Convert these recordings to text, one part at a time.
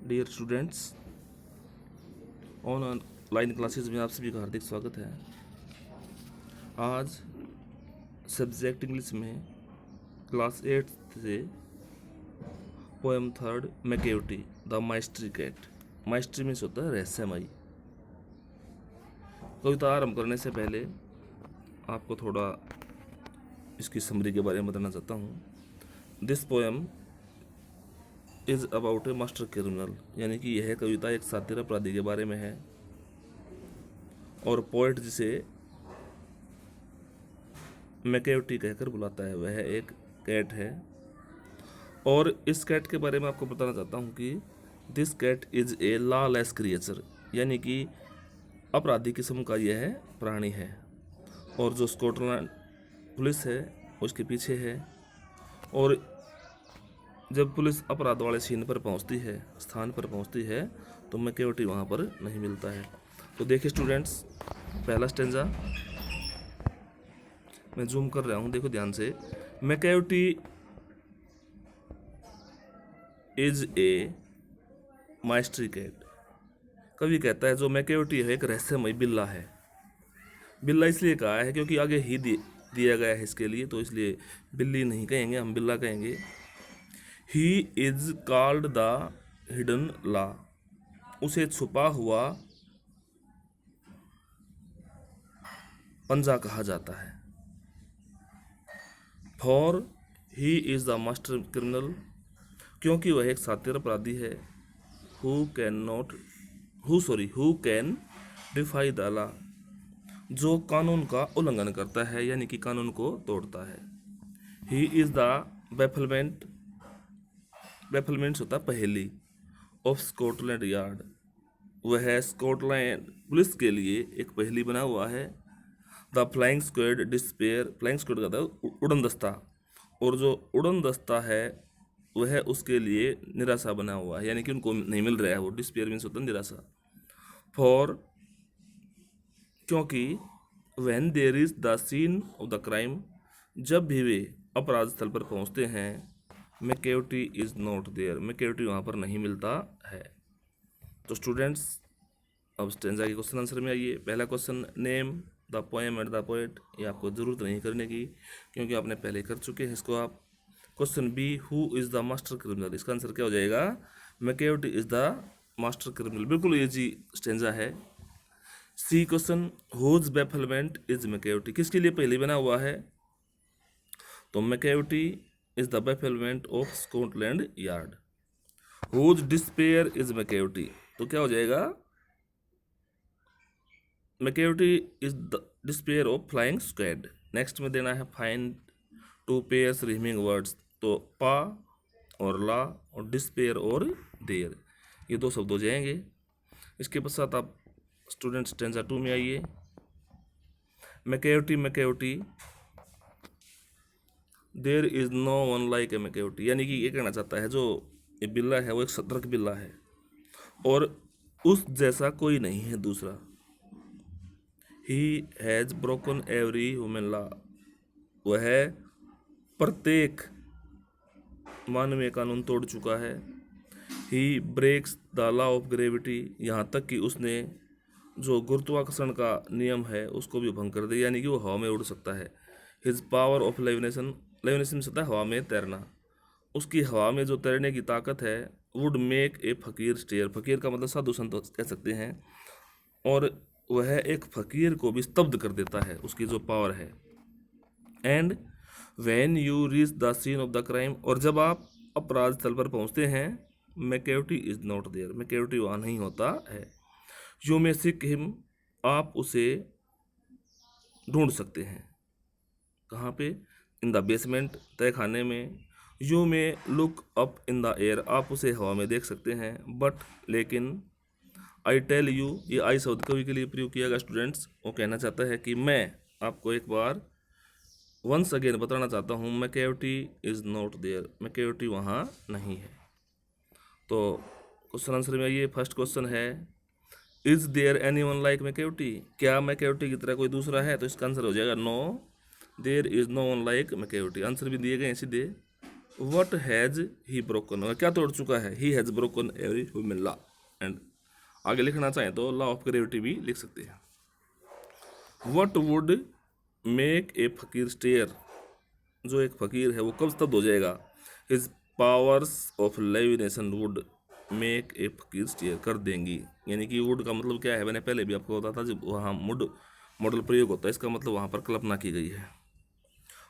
Dear students, online classes में आप सभी का हार्दिक स्वागत है। आज सब्जेक्ट इंग्लिश में क्लास 8 से poem third Macavity the mystery cat. Mystery means होता है रहस्यमयी। कविता आरंभ करने से पहले आपको थोड़ा इसकी समरी के बारे में बताना चाहता हूँ। This poem is about A master criminal, यानी कि यह कविता एक शातिर अपराधी के बारे में है और पोएट जिसे मैकेवटी कहकर बुलाता है वह एक कैट है। और इस कैट के बारे में आपको बताना चाहता हूँ कि this cat is a lawless creature, यानी कि अपराधी किस्म का यह प्राणी है। और जो स्कॉटलैंड पुलिस है उसके पीछे है। और जब पुलिस अपराध वाले सीन पर पहुंचती है, स्थान पर पहुंचती है, तो मैकेवटी वहां पर नहीं मिलता है। तो देखिए स्टूडेंट्स, पहला स्टेंजा मैं जूम कर रहा हूं, देखो ध्यान से। मैकेवटी इज ए माइस्ट्री कैट। कवि कहता है जो मैकेवटी है एक रहस्यमय बिल्ला है। बिल्ला इसलिए कहा है क्योंकि आगे ही दिया गया है इसके लिए, तो इसलिए बिल्ली नहीं कहेंगे, हम बिल्ला कहेंगे। He is called the hidden law, उसे छुपा हुआ पंजा कहा जाता है। For he is the master criminal, क्योंकि वह एक शातिर अपराधी है। Who can defy the law, जो कानून का उल्लंघन करता है, यानी कि कानून को तोड़ता है। ही इज द बेफलमेंट्स होता पहेली ऑफ स्कॉटलैंड यार्ड, वह स्कॉटलैंड पुलिस के लिए एक पहेली बना हुआ है। The flying squad despair, flying squad का था उड़न दस्ता, और जो उड़न दस्ता है वह उसके लिए निराशा बना हुआ है, यानी कि उनको नहीं मिल रहा है वो। डिस्पेयर मीन्स होता है निराशा। फॉर, क्योंकि when there is the scene of the crime, जब भी वे अपराध स्थल पर पहुंचते हैं, Macavity is not there, Macavity वहां पर नहीं मिलता है। तो स्टूडेंट्स, अब स्टेंजा के क्वेश्चन आंसर में आइए। पहला question, name the poem and the poet, ये आपको जरूरत नहीं करने की क्योंकि आपने पहले कर चुके हैं इसको आप। Question B, who is the master criminal, इसका आंसर क्या हो जाएगा? Macavity is the master criminal, बिल्कुल इजी स्टेंजा है। C question, whose bafflement is Macavity, किसके लिए पहले बना हुआ है? तो Macavity is the bafflement of Scotland Yard. Whose despair is Macavity, तो क्या हो जाएगा? Macavity is the despair of flying squad. Next में देना है find two pairs remaining words, तो पा और ला और डिस्पेयर और देयर, ये दो शब्द हो जाएंगे। इसके पश्चात आप स्टूडेंट स्टेंजा 2 में आइए। Macavity there is no one like a Macavity, यानी कि ये कहना चाहता है जो ये बिल्ला है वो एक सतर्क बिल्ला है और उस जैसा कोई नहीं है दूसरा। He has broken every human law, वह प्रत्येक मानवीय कानून तोड़ चुका है। He breaks the law of gravity, यहाँ तक कि उसने जो गुरुत्वाकर्षण का नियम है उसको भी भंग कर दिया, यानी कि वो हवा में उड़ सकता है। हिज पावर ऑफ लेविनेशन में होता है हवा में तैरना, उसकी हवा में जो तैरने की ताकत है would make a fakir stair, फकीर का मतलब साधु संत कह सकते हैं, और वह एक फकीर को भी स्तब्ध कर देता है, उसकी जो पावर है। And when you reach the scene of the crime, और जब आप अपराध स्थल पर पहुंचते हैं, Macavity is not there, Macavity वहाँ नहीं होता है। यू मे सीक हिम, आप उसे ढूंढ सकते हैं। कहाँ पे? इन द बेसमेंट, तय खाने में। You may look up in the air, आप उसे हवा में देख सकते हैं। बट, लेकिन, आई टेल यू, ये आई शब्द कवि के लिए प्रयोग किया गया स्टूडेंट्स। वो कहना चाहता है कि मैं आपको एक बार वंस अगेन बताना चाहता हूँ, Macavity is not there, Macavity वहाँ नहीं है। तो क्वेश्चन आंसर में आइए। फर्स्ट क्वेश्चन है, is there anyone like Macavity, क्या मैकेवटी की तरह कोई दूसरा है? तो इसका आंसर हो जाएगा no, there is no one like Macavity. Answer भी दिए गए हैं सीधे। वट हैज ही ब्रोकन, क्या तोड़ चुका है, ही has broken every human law. And आगे लिखना चाहें तो लॉ ऑफ ग्रेविटी भी लिख सकते हैं। What would make a fakir stair, जो एक फकीर है वो कब स्तब्ध हो जाएगा। His powers of levitation would make a fakir stare, कर देंगी। यानी कि वुड का मतलब क्या है, मैंने पहले भी आपको बताया था, जब वहाँ मुड मॉडल प्रयोग होता है, इसका मतलब वहाँ पर कल्पना की गई है।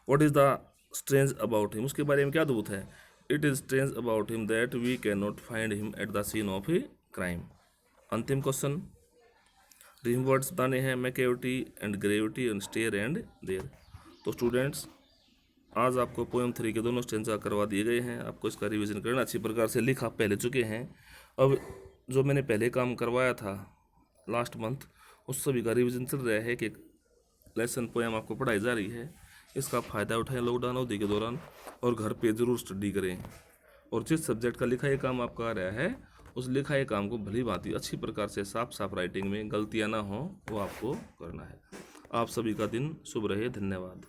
What is the strange about him, उसके बारे में क्या अद्भुत है। It is strange about him that we can not find him at the scene of a crime. अंतिम क्वेश्चन, रिम वर्ड्स बताने हैं, Macavity and gravity and stair and there. तो स्टूडेंट्स, आज आपको पोएम 3 के दोनों स्टेंजा करवा दिए गए हैं। आपको इसका रिवीजन करना अच्छी प्रकार से, लिख आप पहले चुके हैं। अब जो मैंने पहले काम करवाया था लास्ट मंथ, उस सभी का रिवीजन चल रहा है कि लेसन पोएम आपको पढ़ाई जा रही है। इसका फ़ायदा उठाएं लॉकडाउन अवधि के दौरान, और घर पे ज़रूर स्टडी करें। और जिस सब्जेक्ट का लिखा ये काम आपका आ रहा है, उस लिखा ये काम को भली भांति अच्छी प्रकार से साफ साफ राइटिंग में गलतियाँ ना हो, वो आपको करना है। आप सभी का दिन शुभ रहे। धन्यवाद।